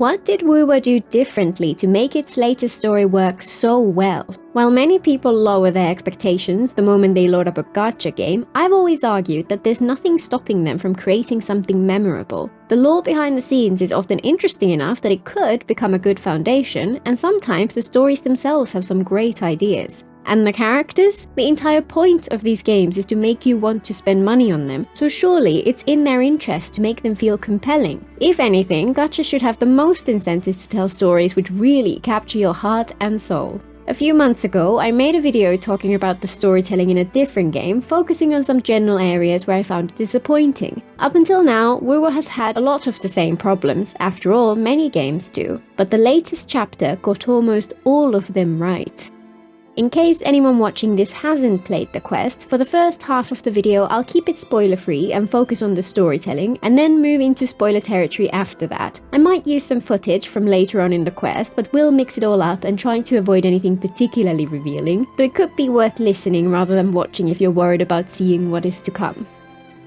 What did WuWa do differently to make its latest story work so well? While many people lower their expectations the moment they load up a gacha game, I've always argued that there's nothing stopping them from creating something memorable. The lore behind the scenes is often interesting enough that it could become a good foundation, and sometimes the stories themselves have some great ideas. And the characters? The entire point of these games is to make you want to spend money on them, so surely it's in their interest to make them feel compelling. If anything, gacha should have the most incentive to tell stories which really capture your heart and soul. A few months ago, I made a video talking about the storytelling in a different game, focusing on some general areas where I found it disappointing. Up until now, WuWa has had a lot of the same problems, after all, many games do, but the latest chapter got almost all of them right. In case anyone watching this hasn't played the quest, for the first half of the video I'll keep it spoiler-free and focus on the storytelling, and then move into spoiler territory after that. I might use some footage from later on in the quest, but will mix it all up and try to avoid anything particularly revealing, though it could be worth listening rather than watching if you're worried about seeing what is to come.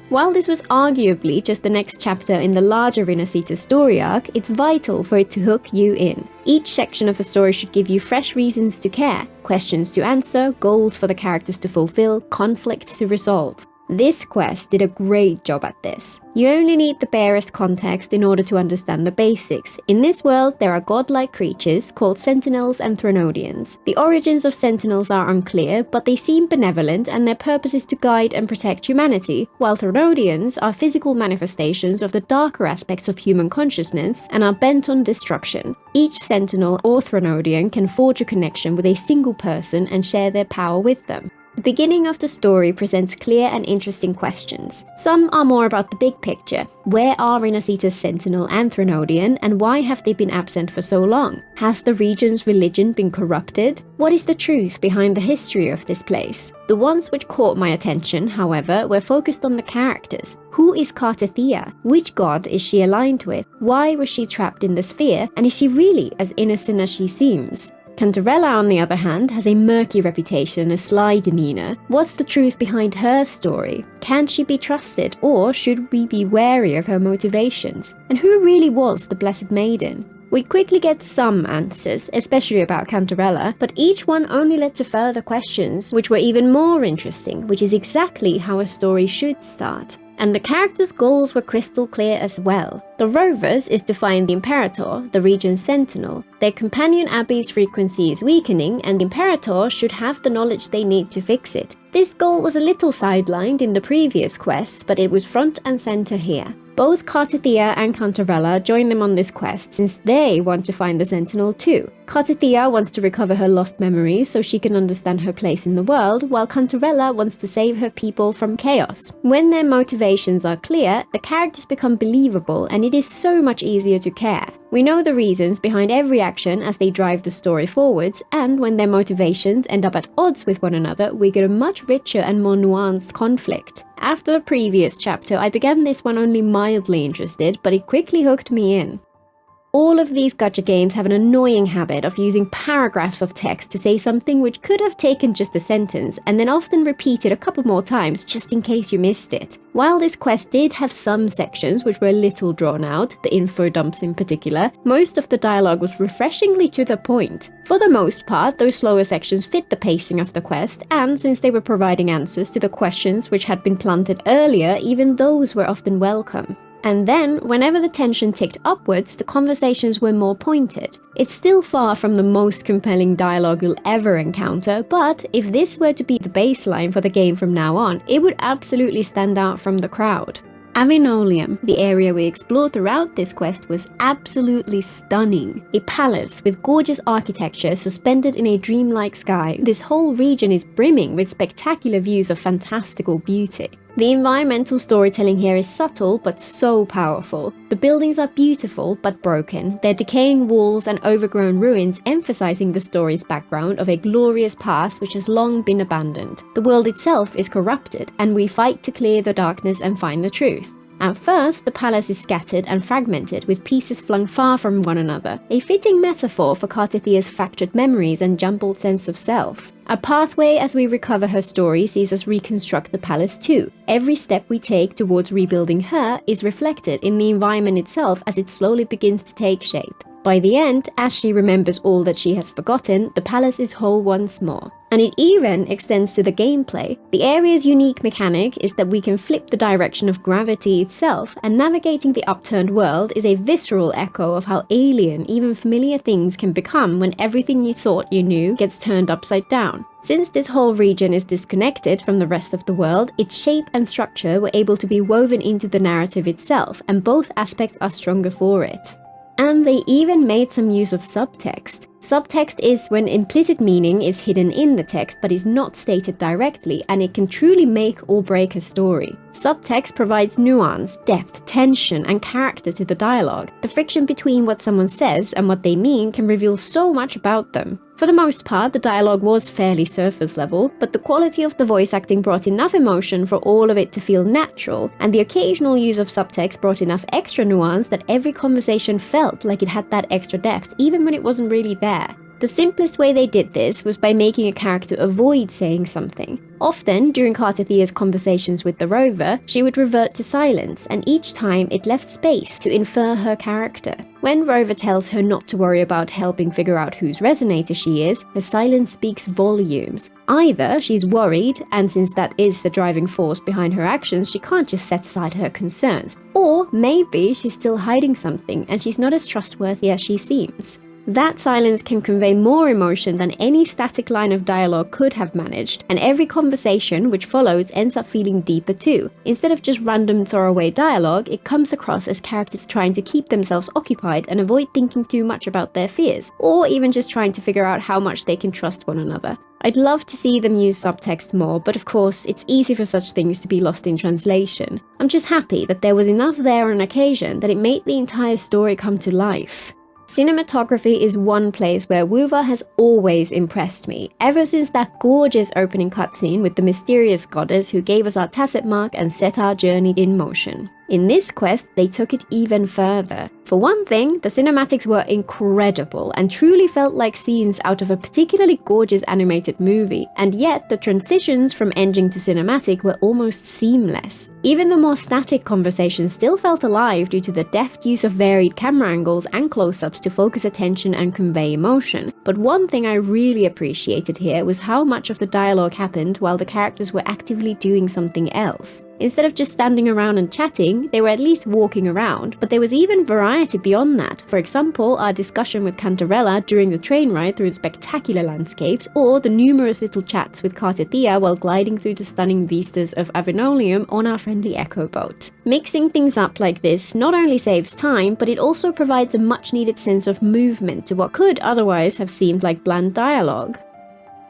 While this was arguably just the next chapter in the larger Renacita story arc, it's vital for it to hook you in. Each section of a story should give you fresh reasons to care, questions to answer, goals for the characters to fulfill, conflict to resolve. This quest did a great job at this. You only need the barest context in order to understand the basics. In this world, there are godlike creatures called Sentinels and Threnodians. The origins of Sentinels are unclear, but they seem benevolent and their purpose is to guide and protect humanity, while Threnodians are physical manifestations of the darker aspects of human consciousness and are bent on destruction. Each Sentinel or Threnodian can forge a connection with a single person and share their power with them. The beginning of the story presents clear and interesting questions. Some are more about the big picture. Where are Renacita's Sentinel and Threnodian, and why have they been absent for so long? Has the region's religion been corrupted? What is the truth behind the history of this place? The ones which caught my attention, however, were focused on the characters. Who is Cartethyia? Which god is she aligned with? Why was she trapped in the sphere? And is she really as innocent as she seems? Cantarella, on the other hand, has a murky reputation and a sly demeanor. What's the truth behind her story? Can she be trusted, or should we be wary of her motivations? And who really was the Blessed Maiden? We quickly get some answers, especially about Cantarella, but each one only led to further questions, which were even more interesting, which is exactly how a story should start. And the characters' goals were crystal clear as well. The Rovers is to find the Imperator, the region's sentinel. Their companion Abby's frequency is weakening, and the Imperator should have the knowledge they need to fix it. This goal was a little sidelined in the previous quests, but it was front and center here. Both Cartethyia and Cantarella join them on this quest since they want to find the Sentinel too. Cartethyia wants to recover her lost memories so she can understand her place in the world, while Cantarella wants to save her people from chaos. When their motivations are clear, the characters become believable and it is so much easier to care. We know the reasons behind every action as they drive the story forwards, and when their motivations end up at odds with one another, we get a much richer and more nuanced conflict. After the previous chapter, I began this one only mildly interested, but it quickly hooked me in. All of these gacha games have an annoying habit of using paragraphs of text to say something which could have taken just a sentence, and then often repeated a couple more times just in case you missed it. While this quest did have some sections which were a little drawn out, the info dumps in particular, most of the dialogue was refreshingly to the point. For the most part, those slower sections fit the pacing of the quest, and since they were providing answers to the questions which had been planted earlier, even those were often welcome. And then, whenever the tension ticked upwards, the conversations were more pointed. It's still far from the most compelling dialogue you'll ever encounter, but if this were to be the baseline for the game from now on, it would absolutely stand out from the crowd. Avinolium, the area we explored throughout this quest, was absolutely stunning. A palace with gorgeous architecture suspended in a dreamlike sky, this whole region is brimming with spectacular views of fantastical beauty. The environmental storytelling here is subtle but so powerful. The buildings are beautiful but broken, their decaying walls and overgrown ruins emphasizing the story's background of a glorious past which has long been abandoned. The world itself is corrupted, and we fight to clear the darkness and find the truth. At first, the palace is scattered and fragmented, with pieces flung far from one another, a fitting metaphor for Cartethia's fractured memories and jumbled sense of self. A pathway as we recover her story sees us reconstruct the palace too. Every step we take towards rebuilding her is reflected in the environment itself as it slowly begins to take shape. By the end, as she remembers all that she has forgotten, the palace is whole once more. And it even extends to the gameplay. The area's unique mechanic is that we can flip the direction of gravity itself, and navigating the upturned world is a visceral echo of how alien even familiar things can become when everything you thought you knew gets turned upside down. Since this whole region is disconnected from the rest of the world, its shape and structure were able to be woven into the narrative itself, and both aspects are stronger for it. And they even made some use of subtext. Subtext is when implicit meaning is hidden in the text but is not stated directly, and it can truly make or break a story. Subtext provides nuance, depth, tension, and character to the dialogue. The friction between what someone says and what they mean can reveal so much about them. For the most part, the dialogue was fairly surface level, but the quality of the voice acting brought enough emotion for all of it to feel natural, and the occasional use of subtext brought enough extra nuance that every conversation felt like it had that extra depth, even when it wasn't really there. The simplest way they did this was by making a character avoid saying something. Often, during Cartethia's conversations with the rover, she would revert to silence, and each time it left space to infer her character. When Rover tells her not to worry about helping figure out whose resonator she is, her silence speaks volumes. Either she's worried, and since that is the driving force behind her actions, she can't just set aside her concerns. Or maybe she's still hiding something, and she's not as trustworthy as she seems. That silence can convey more emotion than any static line of dialogue could have managed, and every conversation which follows ends up feeling deeper too. Instead of just random throwaway dialogue, it comes across as characters trying to keep themselves occupied and avoid thinking too much about their fears, or even just trying to figure out how much they can trust one another. I'd love to see them use subtext more, but of course, it's easy for such things to be lost in translation. I'm just happy that there was enough there on occasion that it made the entire story come to life. Cinematography is one place where WuWa has always impressed me, ever since that gorgeous opening cutscene with the mysterious goddess who gave us our tacit mark and set our journey in motion. In this quest, they took it even further. For one thing, the cinematics were incredible and truly felt like scenes out of a particularly gorgeous animated movie, and yet the transitions from engine to cinematic were almost seamless. Even the more static conversations still felt alive due to the deft use of varied camera angles and close-ups to focus attention and convey emotion. But one thing I really appreciated here was how much of the dialogue happened while the characters were actively doing something else. Instead of just standing around and chatting, they were at least walking around, but there was even variety beyond that. For example, our discussion with Cantarella during the train ride through spectacular landscapes, or the numerous little chats with Cartethyia while gliding through the stunning vistas of Avenolium on our friendly echo boat. Mixing things up like this not only saves time, but it also provides a much needed sense of movement to what could otherwise have seemed like bland dialogue.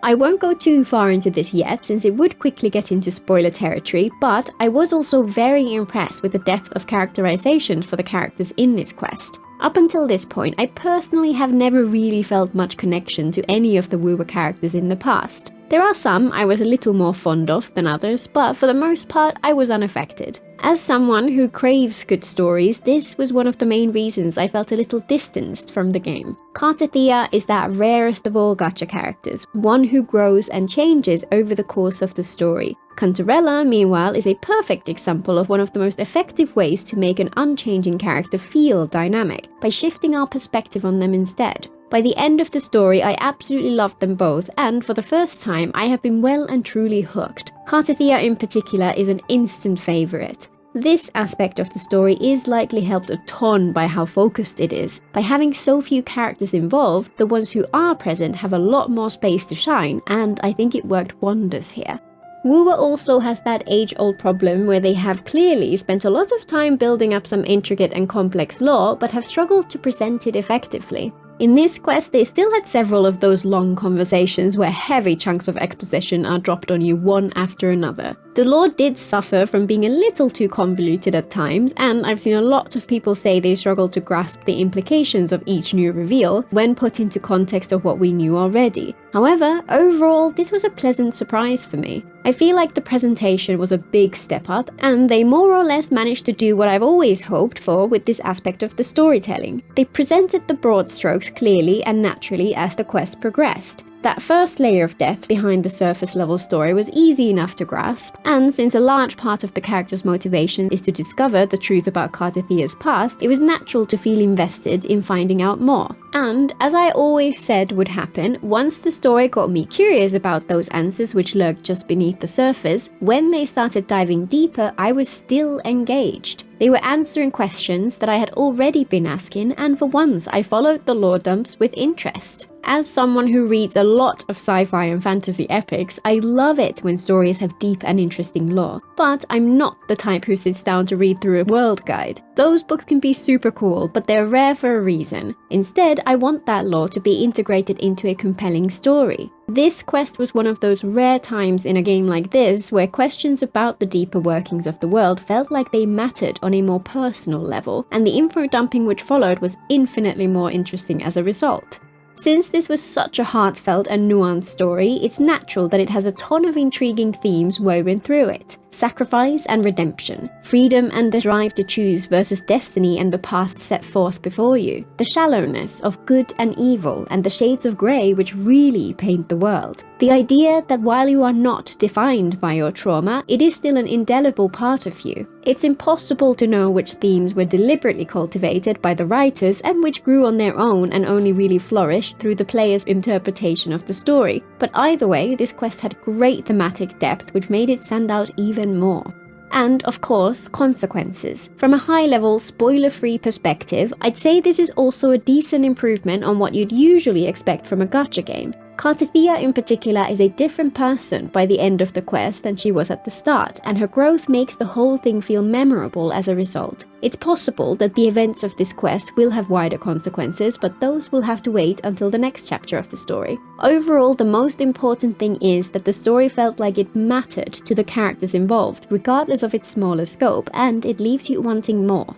I won't go too far into this yet, since it would quickly get into spoiler territory, but I was also very impressed with the depth of characterization for the characters in this quest. Up until this point, I personally have never really felt much connection to any of the WuWa characters in the past. There are some I was a little more fond of than others, but for the most part I was unaffected. As someone who craves good stories, this was one of the main reasons I felt a little distanced from the game. Cartethyia is that rarest of all gacha characters, one who grows and changes over the course of the story. Cantarella, meanwhile, is a perfect example of one of the most effective ways to make an unchanging character feel dynamic, by shifting our perspective on them instead. By the end of the story, I absolutely loved them both, and for the first time, I have been well and truly hooked. Cartethyia in particular is an instant favourite. This aspect of the story is likely helped a ton by how focused it is. By having so few characters involved, the ones who are present have a lot more space to shine, and I think it worked wonders here. WuWa also has that age-old problem where they have clearly spent a lot of time building up some intricate and complex lore, but have struggled to present it effectively. In this quest, they still had several of those long conversations where heavy chunks of exposition are dropped on you one after another. The lore did suffer from being a little too convoluted at times, and I've seen a lot of people say they struggled to grasp the implications of each new reveal when put into context of what we knew already. However, overall, this was a pleasant surprise for me. I feel like the presentation was a big step up, and they more or less managed to do what I've always hoped for with this aspect of the storytelling. They presented the broad strokes clearly and naturally as the quest progressed. That first layer of depth behind the surface level story was easy enough to grasp, and since a large part of the character's motivation is to discover the truth about Cartethia's past, it was natural to feel invested in finding out more. And, as I always said would happen, once the story got me curious about those answers which lurked just beneath the surface, when they started diving deeper, I was still engaged. They were answering questions that I had already been asking, and for once I followed the lore dumps with interest. As someone who reads a lot of sci-fi and fantasy epics, I love it when stories have deep and interesting lore, but I'm not the type who sits down to read through a world guide. Those books can be super cool, but they're rare for a reason. Instead, I want that lore to be integrated into a compelling story. This quest was one of those rare times in a game like this where questions about the deeper workings of the world felt like they mattered on a more personal level, and the info dumping which followed was infinitely more interesting as a result. Since this was such a heartfelt and nuanced story, it's natural that it has a ton of intriguing themes woven through it. Sacrifice and redemption, freedom and the drive to choose versus destiny and the path set forth before you, the shallowness of good and evil, and the shades of grey which really paint the world. The idea that while you are not defined by your trauma, it is still an indelible part of you. It's impossible to know which themes were deliberately cultivated by the writers and which grew on their own and only really flourished through the player's interpretation of the story, but either way, this quest had great thematic depth which made it stand out even more. And, of course, consequences. From a high-level, spoiler-free perspective, I'd say this is also a decent improvement on what you'd usually expect from a gacha game. Cartethyia in particular is a different person by the end of the quest than she was at the start, and her growth makes the whole thing feel memorable as a result. It's possible that the events of this quest will have wider consequences, but those will have to wait until the next chapter of the story. Overall, the most important thing is that the story felt like it mattered to the characters involved, regardless of its smaller scope, and it leaves you wanting more.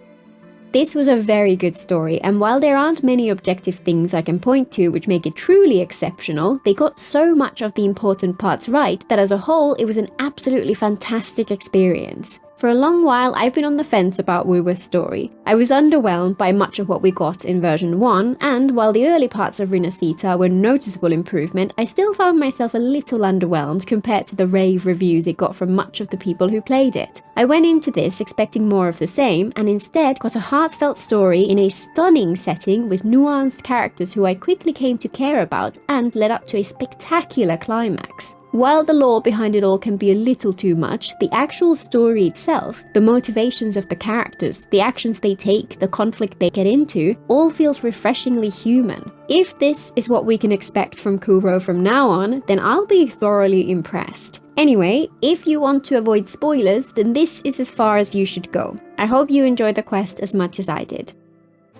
This was a very good story, and while there aren't many objective things I can point to which make it truly exceptional, they got so much of the important parts right that as a whole it was an absolutely fantastic experience. For a long while, I've been on the fence about WuWa's story. I was underwhelmed by much of what we got in version 1, and while the early parts of Renacita were noticeable improvement, I still found myself a little underwhelmed compared to the rave reviews it got from much of the people who played it. I went into this expecting more of the same, and instead got a heartfelt story in a stunning setting with nuanced characters who I quickly came to care about and led up to a spectacular climax. While the lore behind it all can be a little too much, the actual story itself, the motivations of the characters, the actions they take, the conflict they get into, all feels refreshingly human. If this is what we can expect from Kuro from now on, then I'll be thoroughly impressed. Anyway, if you want to avoid spoilers, then this is as far as you should go. I hope you enjoyed the quest as much as I did.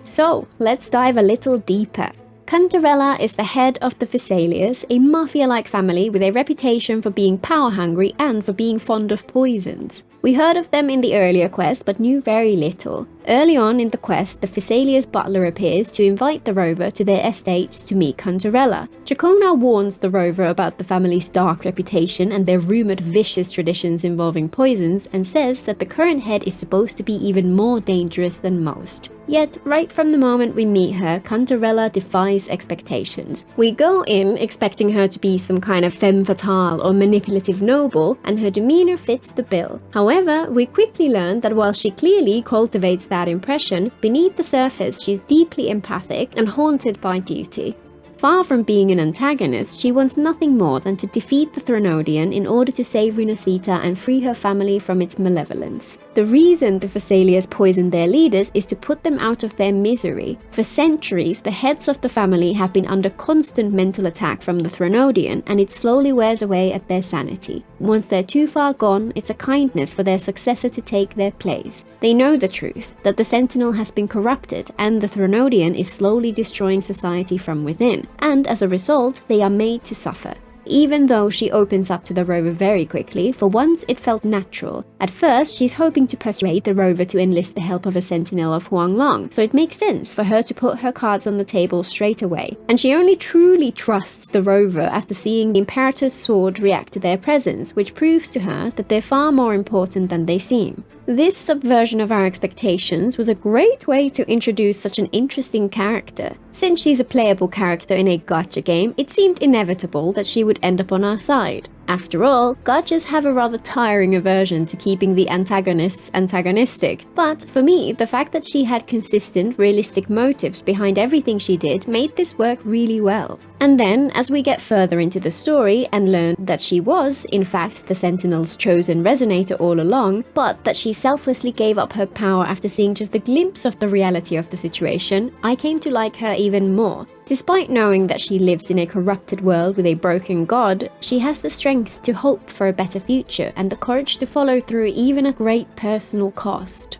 So, let's dive a little deeper. Cantarella is the head of the Thessalias, a mafia-like family with a reputation for being power-hungry and for being fond of poisons. We heard of them in the earlier quest, but knew very little. Early on in the quest, the Thessalia's butler appears to invite the rover to their estates to meet Cantarella. Ciaccona warns the rover about the family's dark reputation and their rumoured vicious traditions involving poisons, and says that the current head is supposed to be even more dangerous than most. Yet, right from the moment we meet her, Cantarella defies expectations. We go in expecting her to be some kind of femme fatale or manipulative noble, and her demeanour fits the bill. However, we quickly learn that while she clearly cultivates that impression, beneath the surface she's deeply empathic and haunted by duty. Far from being an antagonist, she wants nothing more than to defeat the Threnodian in order to save Renacita and free her family from its malevolence. The reason the Thessalias poisoned their leaders is to put them out of their misery. For centuries, the heads of the family have been under constant mental attack from the Threnodian, and it slowly wears away at their sanity. Once they're too far gone, it's a kindness for their successor to take their place. They know the truth, that the Sentinel has been corrupted and the Threnodian is slowly destroying society from within, and as a result, they are made to suffer. even though she opens up to the rover very quickly. For once, it felt natural. At first, she's hoping to persuade the rover to enlist the help of a sentinel of Huanglong, so it makes sense for her to put her cards on the table straight away. And she only truly trusts the rover after seeing the Imperator's sword react to their presence, which proves to her that they're far more important than they seem. This subversion of our expectations was a great way to introduce such an interesting character. Since she's a playable character in a gacha game, it seemed inevitable that she would end up on our side. After all, gachas have a rather tiring aversion to keeping the antagonists antagonistic, but for me, the fact that she had consistent, realistic motives behind everything she did made this work really well. And then, as we get further into the story and learn that she was, in fact, the Sentinel's chosen resonator all along, but that she selflessly gave up her power after seeing just a glimpse of the reality of the situation, I came to like her even more. Despite knowing that she lives in a corrupted world with a broken god, she has the strength to hope for a better future and the courage to follow through even at great personal cost.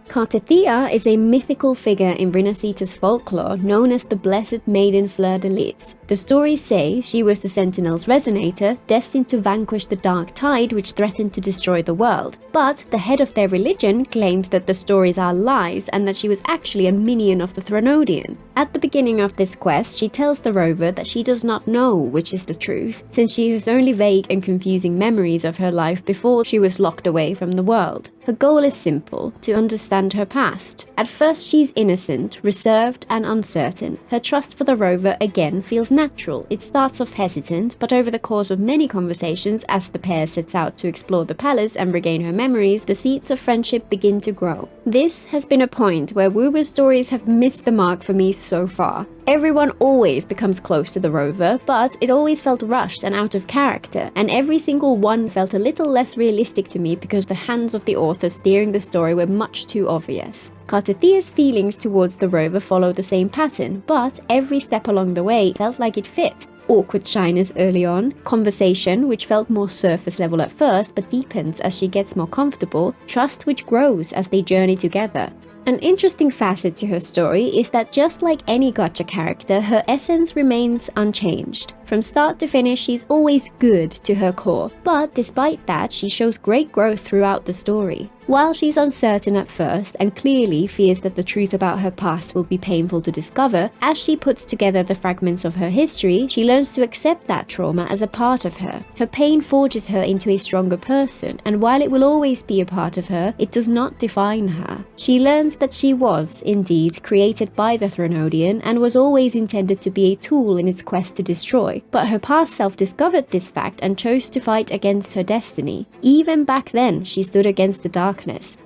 Cartethyia is a mythical figure in Rinascitas folklore known as the Blessed Maiden Fleur de Lis. The stories say she was the Sentinel's resonator, destined to vanquish the dark tide which threatened to destroy the world. But the head of their religion claims that the stories are lies and that she was actually a minion of the Threnodian. At the beginning of this quest, she tells the rover that she does not know which is the truth, since she has only vague and confusing memories of her life before she was locked away from the world. Her goal is simple: to understand her past. At first she's innocent, reserved and uncertain. Her trust for the rover again feels natural. It starts off hesitant, but over the course of many conversations, as the pair sets out to explore the palace and regain her memories, the seeds of friendship begin to grow. This has been a point where WuWa stories have missed the mark for me so far. Everyone always becomes close to the rover, but it always felt rushed and out of character, and every single one felt a little less realistic to me because the hands of the author steering the story were much too obvious. Cartethyia's feelings towards the rover follow the same pattern, but every step along the way felt like it fit. Awkward shyness early on, conversation which felt more surface level at first but deepens as she gets more comfortable, trust which grows as they journey together. An interesting facet to her story is that just like any gacha character, her essence remains unchanged. From start to finish, she's always good to her core, but despite that, she shows great growth throughout the story. While she's uncertain at first and clearly fears that the truth about her past will be painful to discover, as she puts together the fragments of her history, she learns to accept that trauma as a part of her. Her pain forges her into a stronger person, and while it will always be a part of her, it does not define her. She learns that she was, indeed, created by the Threnodian and was always intended to be a tool in its quest to destroy, but her past self discovered this fact and chose to fight against her destiny. Even back then, she stood against the darkness.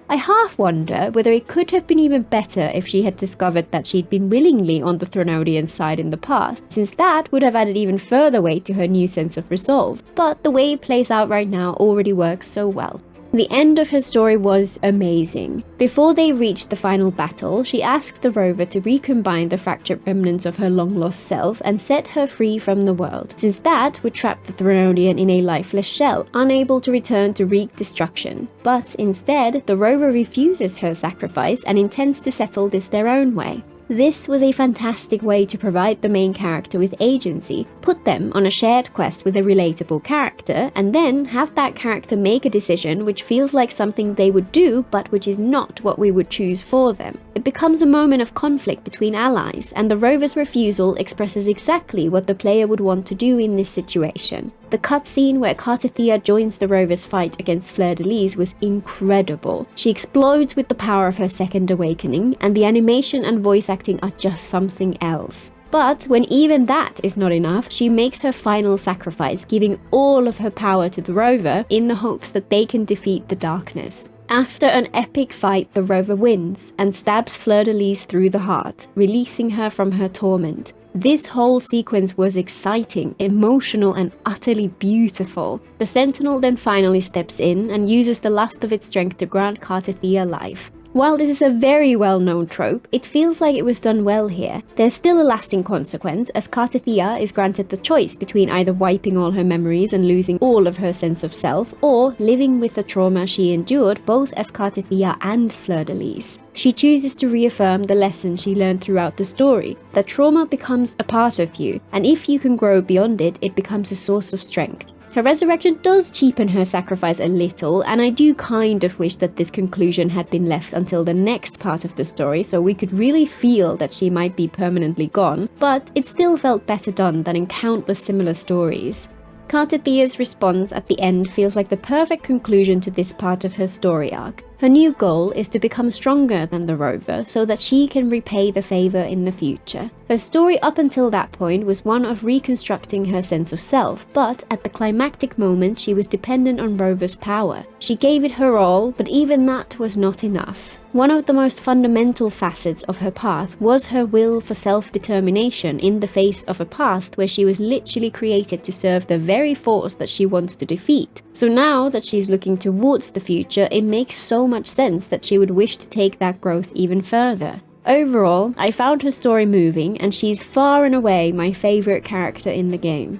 I half wonder whether it could have been even better if she had discovered that she'd been willingly on the Threnodian side in the past, since that would have added even further weight to her new sense of resolve. But the way it plays out right now already works so well. The end of her story was amazing. Before they reached the final battle, she asked the rover to recombine the fractured remnants of her long-lost self and set her free from the world, since that would trap the Threnodian in a lifeless shell, unable to return to wreak destruction. But instead, the rover refuses her sacrifice and intends to settle this their own way. This was a fantastic way to provide the main character with agency, put them on a shared quest with a relatable character, and then have that character make a decision which feels like something they would do but which is not what we would choose for them. It becomes a moment of conflict between allies, and the rover's refusal expresses exactly what the player would want to do in this situation. The cutscene where Cartethyia joins the rover's fight against Fleur de Lis was incredible. She explodes with the power of her second awakening, and the animation and voice acting are just something else. But when even that is not enough, she makes her final sacrifice, giving all of her power to the rover in the hopes that they can defeat the darkness. After an epic fight, the rover wins and stabs Fleur de Lis through the heart, releasing her from her torment. This whole sequence was exciting, emotional and utterly beautiful. The Sentinel then finally steps in and uses the last of its strength to grant Cartethyia life. While this is a very well-known trope, it feels like it was done well here. There's still a lasting consequence, as Cartethyia is granted the choice between either wiping all her memories and losing all of her sense of self, or living with the trauma she endured both as Cartethyia and Fleur de Lis. She chooses to reaffirm the lesson she learned throughout the story, that trauma becomes a part of you, and if you can grow beyond it, it becomes a source of strength. Her resurrection does cheapen her sacrifice a little, and I do kind of wish that this conclusion had been left until the next part of the story, so we could really feel that she might be permanently gone, but it still felt better done than in countless similar stories. Cartethyia's response at the end feels like the perfect conclusion to this part of her story arc. Her new goal is to become stronger than the rover so that she can repay the favor in the future. Her story up until that point was one of reconstructing her sense of self, but at the climactic moment she was dependent on Rover's power. She gave it her all, but even that was not enough. One of the most fundamental facets of her path was her will for self-determination in the face of a past where she was literally created to serve the very force that she wants to defeat. So now that she's looking towards the future, it makes so much sense that she would wish to take that growth even further. Overall, I found her story moving, and she's far and away my favorite character in the game.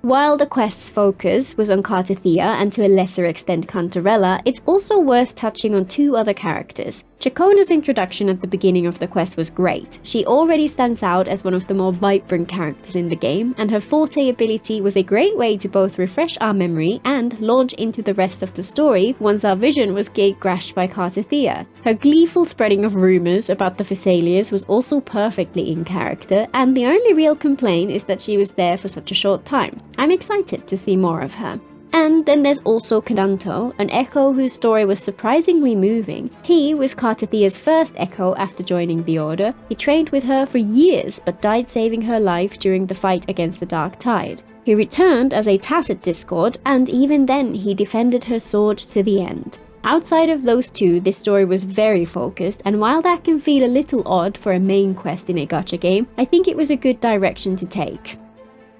While the quest's focus was on Cartethyia and to a lesser extent Cantarella, it's also worth touching on two other characters. Ciaccona's introduction at the beginning of the quest was great. She already stands out as one of the more vibrant characters in the game, and her forte ability was a great way to both refresh our memory and launch into the rest of the story once our vision was gate-crashed by Cartethyia. Her gleeful spreading of rumors about the Thessalians was also perfectly in character, and the only real complaint is that she was there for such a short time. I'm excited to see more of her. And then there's also Cadanto, an Echo whose story was surprisingly moving. He was Cartethyia's first Echo after joining the Order. He trained with her for years, but died saving her life during the fight against the Dark Tide. He returned as a tacit Discord, and even then he defended her sword to the end. Outside of those two, this story was very focused, and while that can feel a little odd for a main quest in a gacha game, I think it was a good direction to take.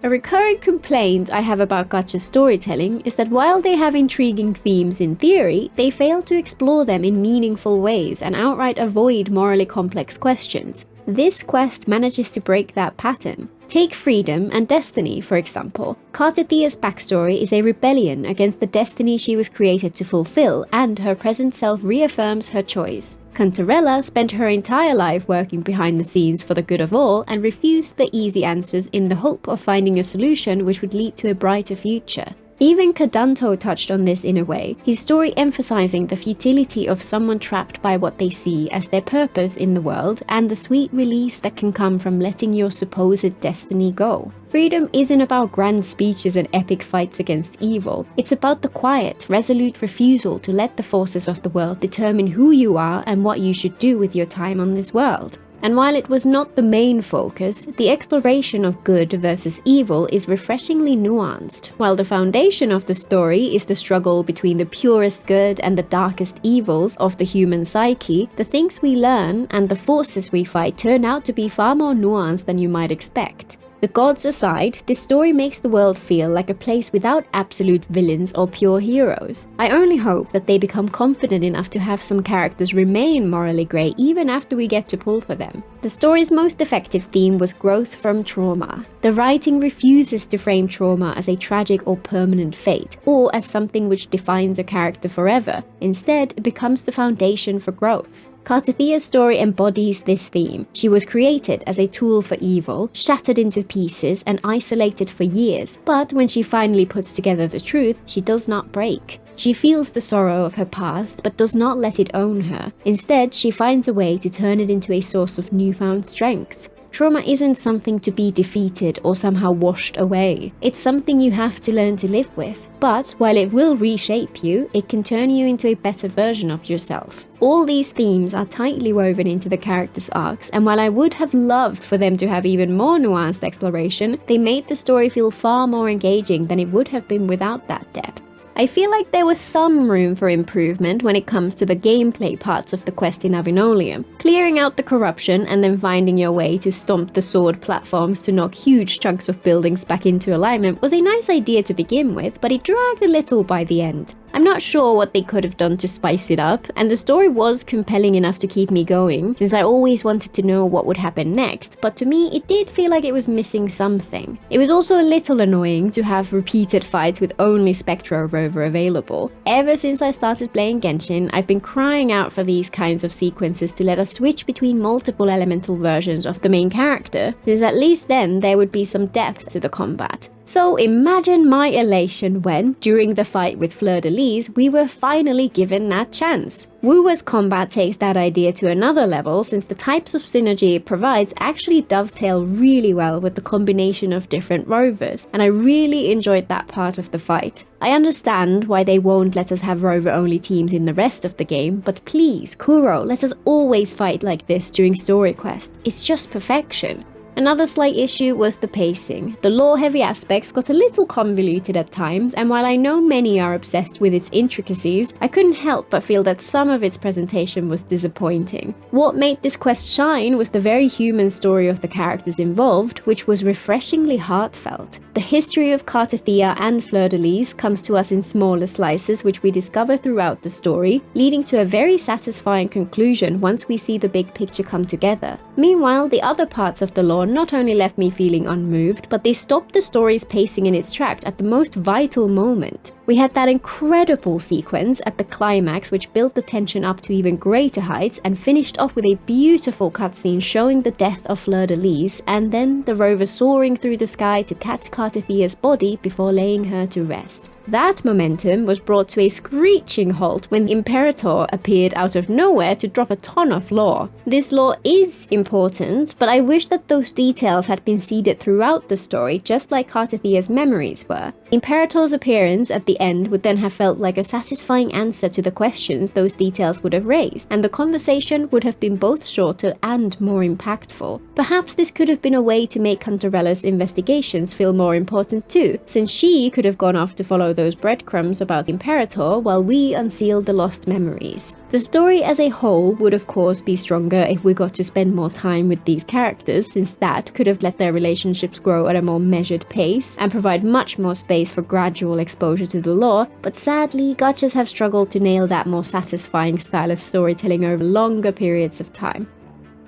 A recurring complaint I have about gacha storytelling is that while they have intriguing themes in theory, they fail to explore them in meaningful ways and outright avoid morally complex questions. This quest manages to break that pattern. Take freedom and destiny, for example. Cartethyia's backstory is a rebellion against the destiny she was created to fulfill, and her present self reaffirms her choice. Cantarella spent her entire life working behind the scenes for the good of all and refused the easy answers in the hope of finding a solution which would lead to a brighter future. Even Cadanto touched on this in a way, his story emphasizing the futility of someone trapped by what they see as their purpose in the world and the sweet release that can come from letting your supposed destiny go. Freedom isn't about grand speeches and epic fights against evil. It's about the quiet, resolute refusal to let the forces of the world determine who you are and what you should do with your time on this world. And while it was not the main focus, the exploration of good versus evil is refreshingly nuanced. While the foundation of the story is the struggle between the purest good and the darkest evils of the human psyche, the things we learn and the forces we fight turn out to be far more nuanced than you might expect. The gods aside, this story makes the world feel like a place without absolute villains or pure heroes. I only hope that they become confident enough to have some characters remain morally grey even after we get to pull for them. The story's most effective theme was growth from trauma. The writing refuses to frame trauma as a tragic or permanent fate, or as something which defines a character forever. Instead, it becomes the foundation for growth. Cartethyia's story embodies this theme. She was created as a tool for evil, shattered into pieces and isolated for years, but when she finally puts together the truth, she does not break. She feels the sorrow of her past, but does not let it own her. Instead, she finds a way to turn it into a source of newfound strength. Trauma isn't something to be defeated or somehow washed away. It's something you have to learn to live with. But while it will reshape you, it can turn you into a better version of yourself. All these themes are tightly woven into the characters' arcs, and while I would have loved for them to have even more nuanced exploration, they made the story feel far more engaging than it would have been without that depth. I feel like there was some room for improvement when it comes to the gameplay parts of the quest in Avinolium. Clearing out the corruption and then finding your way to stomp the sword platforms to knock huge chunks of buildings back into alignment was a nice idea to begin with, but it dragged a little by the end. I'm not sure what they could have done to spice it up, and the story was compelling enough to keep me going, since I always wanted to know what would happen next, but to me it did feel like it was missing something. It was also a little annoying to have repeated fights with only Spectro Rover available. Ever since I started playing Genshin, I've been crying out for these kinds of sequences to let us switch between multiple elemental versions of the main character, since at least then there would be some depth to the combat. So imagine my elation when, during the fight with Fleur-de-Lis, we were finally given that chance. WuWa's combat takes that idea to another level, since the types of synergy it provides actually dovetail really well with the combination of different rovers, and I really enjoyed that part of the fight. I understand why they won't let us have rover-only teams in the rest of the game, but please, Kuro, let us always fight like this during story quests. It's just perfection. Another slight issue was the pacing. The lore-heavy aspects got a little convoluted at times, and while I know many are obsessed with its intricacies, I couldn't help but feel that some of its presentation was disappointing. What made this quest shine was the very human story of the characters involved, which was refreshingly heartfelt. The history of Cartethyia and Fleur-de-Lis comes to us in smaller slices, which we discover throughout the story, leading to a very satisfying conclusion once we see the big picture come together. Meanwhile, the other parts of the lore not only left me feeling unmoved, but they stopped the story's pacing in its tracks at the most vital moment. We had that incredible sequence at the climax which built the tension up to even greater heights and finished off with a beautiful cutscene showing the death of Fleur-de-Lis, and then the rover soaring through the sky to catch Cartethyia's body before laying her to rest. That momentum was brought to a screeching halt when the Imperator appeared out of nowhere to drop a ton of lore. This lore is important, but I wish that those details had been seeded throughout the story, just like Cartethyia's memories were. Imperator's appearance at the end would then have felt like a satisfying answer to the questions those details would have raised, and the conversation would have been both shorter and more impactful. Perhaps this could have been a way to make Cantarella's investigations feel more important too, since she could have gone off to follow those breadcrumbs about the Imperator while we unsealed the lost memories. The story as a whole would of course be stronger if we got to spend more time with these characters, since that could have let their relationships grow at a more measured pace and provide much more space for gradual exposure to the lore, but sadly, gachas have struggled to nail that more satisfying style of storytelling over longer periods of time.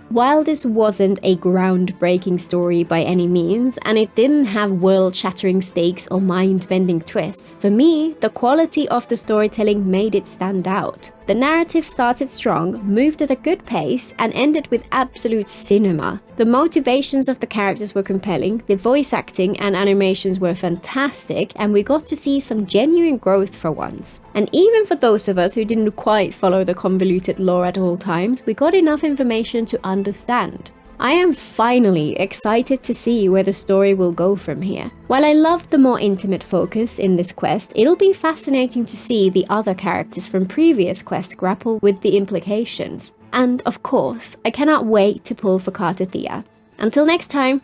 While this wasn't a groundbreaking story by any means, and it didn't have world-shattering stakes or mind-bending twists, for me, the quality of the storytelling made it stand out. The narrative started strong, moved at a good pace, and ended with absolute cinema. The motivations of the characters were compelling, the voice acting and animations were fantastic, and we got to see some genuine growth for once. And even for those of us who didn't quite follow the convoluted lore at all times, we got enough information to understand. I am finally excited to see where the story will go from here. While I loved the more intimate focus in this quest, it'll be fascinating to see the other characters from previous quests grapple with the implications. And of course, I cannot wait to pull for Cartethyia. Until next time!